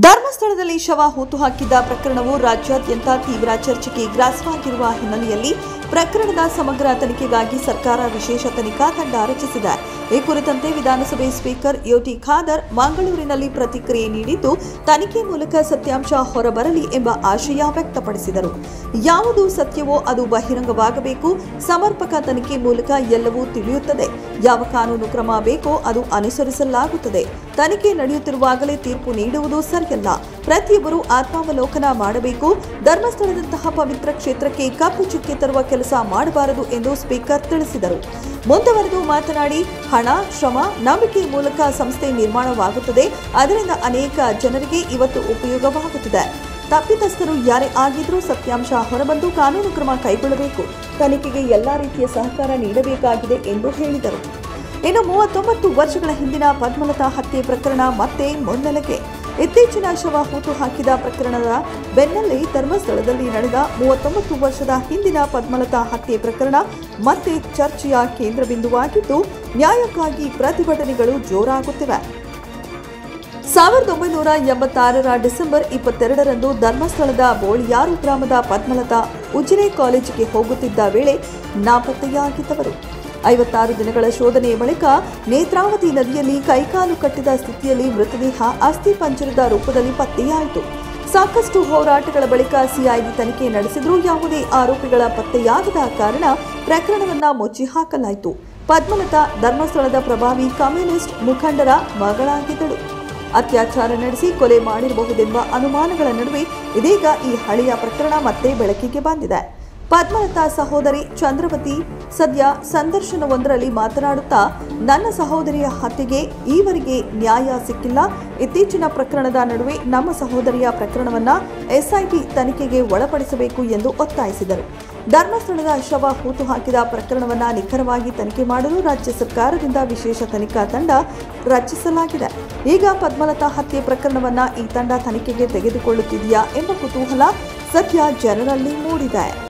ಧರ್ಮಸ್ಥಳದಲ್ಲಿ ಶವ ಹೂತು ಹಾಕಿದ್ದ ಪ್ರಕರಣವು ರಾಜ್ಯಾದ್ಯಂತ ತೀವ್ರ ಚರ್ಚೆಗೆ ಗ್ರಾಸವಾಗಿರುವ ಹಿನ್ನೆಲೆಯಲ್ಲಿ ಪ್ರಕರಣದ ಸಮಗ್ರ ತನಿಖೆಗಾಗಿ ಸರ್ಕಾರ ವಿಶೇಷ ತನಿಖಾ ತಂಡ ರಚಿಸಿದೆ. ಈ ಕುರಿತಂತೆ ವಿಧಾನಸಭೆ ಸ್ಪೀಕರ್ ಯುಟಿ ಖಾದರ್ ಮಂಗಳೂರಿನಲ್ಲಿ ಪ್ರತಿಕ್ರಿಯೆ ನೀಡಿದ್ದು, ತನಿಖೆ ಮೂಲಕ ಸತ್ಯಾಂಶ ಹೊರಬರಲಿ ಎಂಬ ಆಶಯ ವ್ಯಕ್ತಪಡಿಸಿದರು. ಯಾವುದು ಸತ್ಯವೋ ಅದು ಬಹಿರಂಗವಾಗಬೇಕು. ಸಮರ್ಪಕ ತನಿಖೆ ಮೂಲಕ ಎಲ್ಲವೂ ತಿಳಿಯುತ್ತದೆ. ಯಾವ ಕಾನೂನು ಕ್ರಮ ಬೇಕೋ ಅದು ಅನುಸರಿಸಲಾಗುತ್ತದೆ. ತನಿಖೆ ನಡೆಯುತ್ತಿರುವಾಗಲೇ ತೀರ್ಪು ನೀಡುವುದು ಸರಿಯಲ್ಲ. ಪ್ರತಿಯೊಬ್ಬರೂ ಆತ್ಮಾವಲೋಕನ ಮಾಡಬೇಕು. ಧರ್ಮಸ್ಥಳದಂತಹ ಪವಿತ್ರ ಕ್ಷೇತ್ರಕ್ಕೆ ಕಪ್ಪು ಚುಕ್ಕೆ ತರುವ ಕೆಲಸ ಮಾಡಬಾರದು ಎಂದು ಸ್ಪೀಕರ್ ತಿಳಿಸಿದರು. ಮುಂದುವರೆದು ಮಾತನಾಡಿ, ಹಣ, ಶ್ರಮ, ನಂಬಿಕೆ ಮೂಲಕ ಸಂಸ್ಥೆ ನಿರ್ಮಾಣವಾಗುತ್ತದೆ. ಅದರಿಂದ ಅನೇಕ ಜನರಿಗೆ ಇವತ್ತು ಉಪಯೋಗವಾಗುತ್ತಿದೆ. ತಪ್ಪಿತಸ್ಥರು ಯಾರೇ ಆಗಿದ್ರೂ ಸತ್ಯಾಂಶ ಹೊರಬಂದು ಕಾನೂನು ಕ್ರಮ ಕೈಗೊಳ್ಳಬೇಕು. ತನಿಖೆಗೆ ಎಲ್ಲಾ ರೀತಿಯ ಸಹಕಾರ ನೀಡಬೇಕಾಗಿದೆ ಎಂದು ಹೇಳಿದರು. ಇನ್ನು 39 ವರ್ಷಗಳ ಹಿಂದಿನ ಪದ್ಮಲತಾ ಹತ್ಯೆ ಪ್ರಕರಣ ಮತ್ತೆ ಮುನ್ನೆಲೆಗೆ. ಇತ್ತೀಚಿನ ಶವ ಹೂತು ಹಾಕಿದ ಪ್ರಕರಣದ ಬೆನ್ನಲ್ಲೇ ಧರ್ಮಸ್ಥಳದಲ್ಲಿ ನಡೆದ 39 ವರ್ಷದ ಹಿಂದಿನ ಪದ್ಮಲತಾ ಹತ್ಯೆ ಪ್ರಕರಣ ಮತ್ತೆ ಚರ್ಚೆಯ ಕೇಂದ್ರಬಿಂದುವಾಗಿದ್ದು, ನ್ಯಾಯಕ್ಕಾಗಿ ಪ್ರತಿಭಟನೆಗಳು ಜೋರಾಗುತ್ತಿವೆ. 1986ರ ಡಿಸೆಂಬರ್ 22ರಂದು ಧರ್ಮಸ್ಥಳದ ಬೋಳಿಯಾರು ಗ್ರಾಮದ ಪದ್ಮಲತಾ ಉಜಿರೆ ಕಾಲೇಜಿಗೆ ಹೋಗುತ್ತಿದ್ದ ವೇಳೆ ನಾಪತ್ತೆಯಾಗಿದ್ದವರು. 56 ದಿನಗಳ ಶೋಧನೆಯ ಬಳಿಕ ನೇತ್ರಾವತಿ ನದಿಯಲ್ಲಿ ಕೈಕಾಲು ಕಟ್ಟಿದ ಸ್ಥಿತಿಯಲ್ಲಿ ಮೃತದೇಹ ಅಸ್ಥಿಪಂಜರದ ರೂಪದಲ್ಲಿ ಪತ್ತೆಯಾಯಿತು. ಸಾಕಷ್ಟು ಹೋರಾಟಗಳ ಬಳಿಕ ಸಿಐಡಿ ತನಿಖೆ ನಡೆಸಿದ್ರೂ ಯಾವುದೇ ಆರೋಪಿಗಳ ಪತ್ತೆಯಾಗದ ಕಾರಣ ಪ್ರಕರಣವನ್ನ ಮುಚ್ಚಿ ಹಾಕಲಾಯಿತು. ಪದ್ಮಲತಾ ಧರ್ಮಸ್ಥಳದ ಪ್ರಭಾವಿ ಕಮ್ಯುನಿಸ್ಟ್ ಮುಖಂಡರ ಮಗಳಾಗಿದ್ದಳು. ಅತ್ಯಾಚಾರ ನಡೆಸಿ ಕೊಲೆ ಮಾಡಿರಬಹುದೆಂಬ ಅನುಮಾನಗಳ ನಡುವೆ ಇದೀಗ ಈ ಹಳೆಯ ಪ್ರಕರಣ ಮತ್ತೆ ಬೆಳಕಿಗೆ ಬಂದಿದೆ. ಪದ್ಮಲತಾ ಸಹೋದರಿ ಚಂದ್ರವತಿ ಸದ್ಯ ಸಂದರ್ಶನವೊಂದರಲ್ಲಿ ಮಾತನಾಡುತ್ತಾ, ನನ್ನ ಸಹೋದರಿಯ ಹತ್ಯೆಗೆ ಈವರೆಗೆ ನ್ಯಾಯ ಸಿಕ್ಕಿಲ್ಲ. ಇತ್ತೀಚಿನ ಪ್ರಕರಣದ ನಡುವೆ ನಮ್ಮ ಸಹೋದರಿಯ ಪ್ರಕರಣವನ್ನ ಎಸ್ಐಟಿ ತನಿಖೆಗೆ ಒಳಪಡಿಸಬೇಕು ಎಂದು ಒತ್ತಾಯಿಸಿದರು. ಧರ್ಮಸ್ಥಳದ ಶವ ಹೂತು ಹಾಕಿದ ಪ್ರಕರಣವನ್ನ ನಿಖರವಾಗಿ ತನಿಖೆ ಮಾಡಲು ರಾಜ್ಯ ಸರ್ಕಾರದಿಂದ ವಿಶೇಷ ತನಿಖಾ ತಂಡ ರಚಿಸಲಾಗಿದೆ. ಈಗ ಪದ್ಮಲತಾ ಹತ್ಯೆ ಪ್ರಕರಣವನ್ನ ಈ ತಂಡ ತನಿಖೆಗೆ ತೆಗೆದುಕೊಳ್ಳುತ್ತಿದೆಯಾ ಎಂಬ ಕುತೂಹಲ ಸದ್ಯ ಜನರಲ್ಲಿ ಮೂಡಿದೆ.